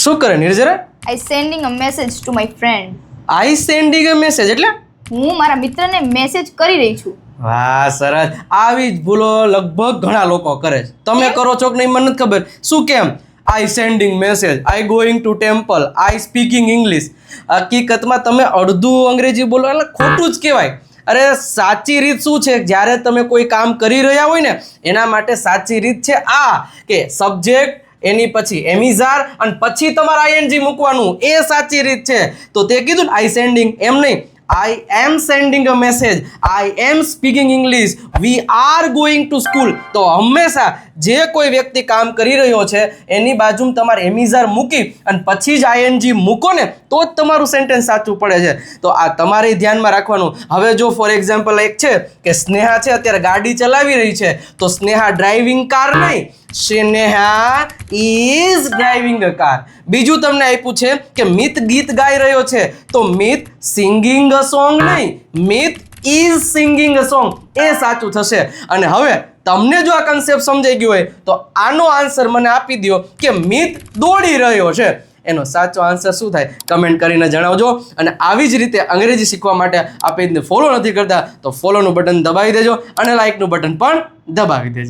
શું કરે Nirjara? I sending a message to my friend. I sending a message એટલે? હું મારા મિત્રને મેસેજ કરી રહી છું. વાહ સરસ. આવી જ ભૂલો લગભગ ઘણા લોકો કરે છે. તમે કરો છો કે નહીં મને નથી ખબર. શું કેમ? I sending message, I going to temple, I speaking English. હકીકતમાં તમે અડધું અંગ્રેજી બોલો એટલે ખોટું જ કહેવાય. અરે સાચી રીત શું છે? જ્યારે તમે કોઈ કામ કરી રહ્યા હોય ને એના માટે સાચી રીત છે આ કે સબ્જેક્ટ એની પછી એમિઝાર અને પછી તમારે આઈએનજી મૂકવાનું. એ સાચી રીત છે. તો તે કીધું ને આઈ સેન્ડિંગ, એમ નહીં. I am sending a message. I am speaking English. We are going to school. તો હંમેશા જે કોઈ વ્યક્તિ કામ કરી રહ્યો છે એની બાજુમાં તમારે એમિઝાર મૂકી અને પછી જ આઈએનજી મૂકો ને તો જ તમારું સેન્ટેન્સ સાચું પડે છે. તો આ તમારે ધ્યાનમાં રાખવાનું. હવે જો ફોર એક્ઝામ્પલ એક છે કે સ્નેહા છે અત્યારે ગાડી ચલાવી રહી છે તો સ્નેહા ડ્રાઇવિંગ કાર નહીં, Sneha is driving a car. બીજું તમને આપ્યું છે કે મિત ગીત ગાઈ રહ્યો છે તો મિત સિંગિંગ અ સોંગ નહીં, મિત ઇઝ સિંગિંગ અ સોંગ. એ સાચું થશે. અને હવે તમને જો આ કન્સેપ્ટ સમજાઈ ગયો હોય તો આનો આન્સર મને આપી દો કે મિત દોડી રહ્યો છે. એનો સાચો આન્સર શું થાય કમેન્ટ કરીને જણાવજો. અને આવી જ રીતે અંગ્રેજી શીખવા માટે આ પેજને ફોલો નથી કરતા તો ફોલોનું બટન દબાવી દેજો અને લાઇકનું બટન પણ દબાવી દેજો.